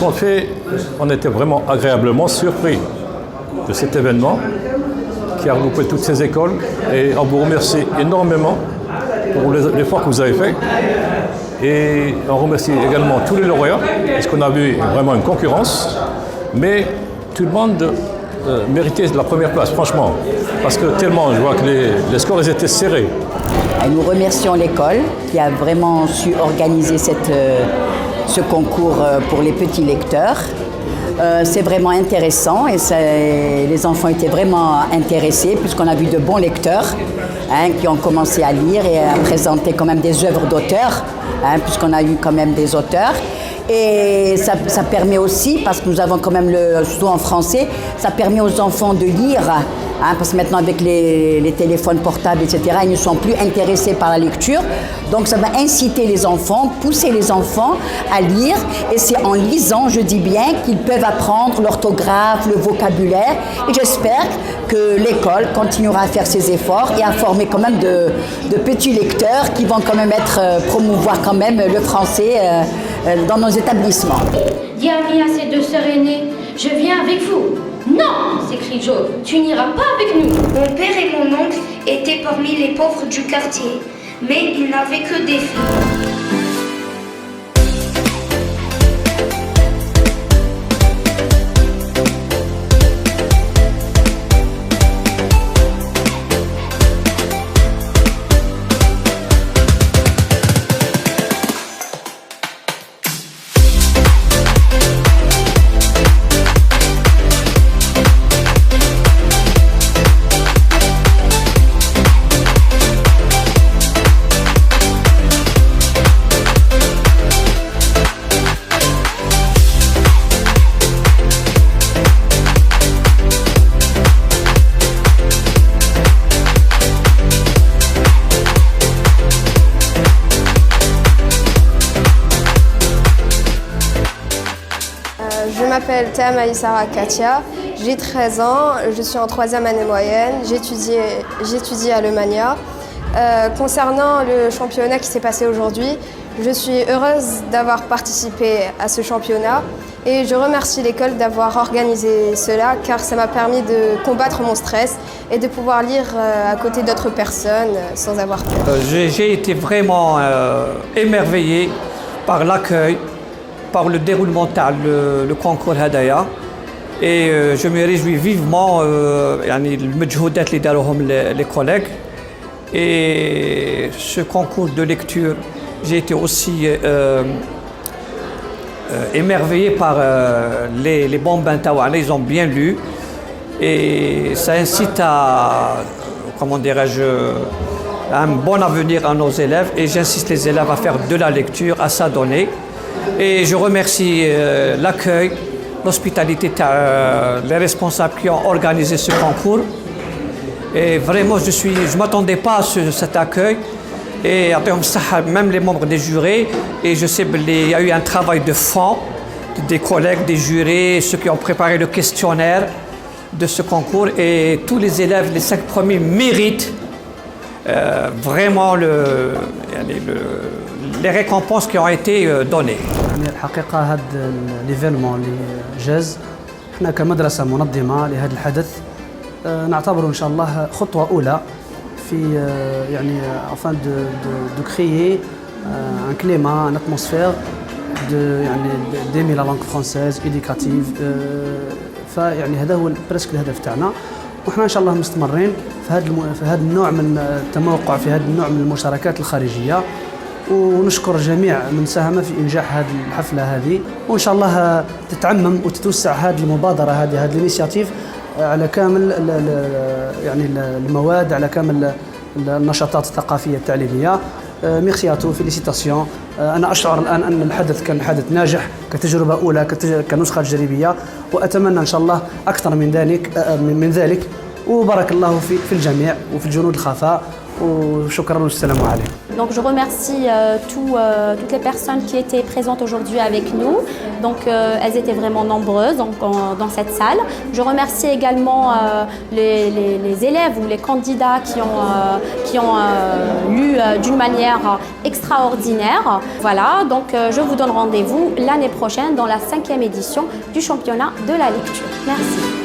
compte fait, on était vraiment agréablement surpris de cet événement qui a regroupé toutes ces écoles et on vous remercie énormément pour l'effort que vous avez fait. Et on remercie également tous les lauréats, parce qu'on a vu vraiment une concurrence, mais tout le monde méritait la première place, franchement, parce que tellement je vois que les scores ils étaient serrés. Nous remercions l'école qui a vraiment su organiser ce concours pour les petits lecteurs. C'est vraiment intéressant et les enfants étaient vraiment intéressés puisqu'on a vu de bons lecteurs qui ont commencé à lire et à présenter quand même des œuvres d'auteurs, puisqu'on a eu quand même des auteurs. Et ça permet aussi, parce que nous avons quand même surtout en français, ça permet aux enfants de lire, parce que maintenant avec les téléphones portables, etc., ils ne sont plus intéressés par la lecture. Donc ça va inciter les enfants, pousser les enfants à lire. Et c'est en lisant, je dis bien, qu'ils peuvent apprendre l'orthographe, le vocabulaire. Et j'espère que l'école continuera à faire ses efforts et à former quand même de petits lecteurs qui vont quand même promouvoir quand même le français dans nos établissements. Dis Ami à ses deux sœurs aînées, je viens avec vous. Non, s'écrie Joe, tu n'iras pas avec nous. Mon père et mon oncle étaient parmi les pauvres du quartier, mais ils n'avaient que des filles. Je m'appelle Tama Issara Katia, j'ai 13 ans, je suis en 3e année moyenne, j'étudie à l'Eumania. Concernant le championnat qui s'est passé aujourd'hui, je suis heureuse d'avoir participé à ce championnat et je remercie l'école d'avoir organisé cela car ça m'a permis de combattre mon stress et de pouvoir lire à côté d'autres personnes sans avoir peur. J'ai été vraiment émerveillé par l'accueil, par le déroulement de le concours Hadaya et je me réjouis vivement المجهودات اللي داروهم les collègues et ce concours de lecture j'ai été aussi émerveillé par les bambins taouana, ils ont bien lu et ça incite à, comment dirais-je, un bon avenir à nos élèves et j'insiste les élèves à faire de la lecture, à s'adonner. Et je remercie l'accueil, l'hospitalité, les responsables qui ont organisé ce concours. Et vraiment, je ne m'attendais pas à cet accueil. Et même les membres des jurés. Et je sais qu'il y a eu un travail de fond des collègues, des jurés, ceux qui ont préparé le questionnaire de ce concours. Et tous les élèves, les 5 premiers, méritent vraiment les récompenses qui ont été données. الحقيقة هذا ليفينمون اللي جاز احنا كمدرسة منظمة لهذا الحدث نعتبره إن شاء الله خطوة أولى في يعني afin de créer un climat, un atmosphère d'aimer la langue française éducative فيعني هذا هو برسك الهدف تاعنا وإحنا إن شاء الله مستمرين في هذا النوع من التموقع في هذا النوع من المشاركات الخارجية ونشكر جميع من ساهم في إنجاح هذه الحفلة هذه وإن شاء الله تتعمم وتتوسع هذه المبادرة هذه الانيشيتيف على كامل يعني المواد على كامل النشاطات الثقافية التعليمية. ميرسي اتو فيليسيتاسيون. أنا أشعر الآن أن الحدث كان حدث ناجح كتجربة أولى كنسخة تجريبية وأتمنى إن شاء الله أكثر من ذلك وبارك الله في الجميع وفي الجنود الخفاء وشكرا والسلام عليكم. Donc je remercie toutes les personnes qui étaient présentes aujourd'hui avec nous. Donc elles étaient vraiment nombreuses dans cette salle. Je remercie également les élèves ou les candidats qui ont lu d'une manière extraordinaire. Voilà, donc je vous donne rendez-vous l'année prochaine dans la 5e édition du championnat de la lecture. Merci.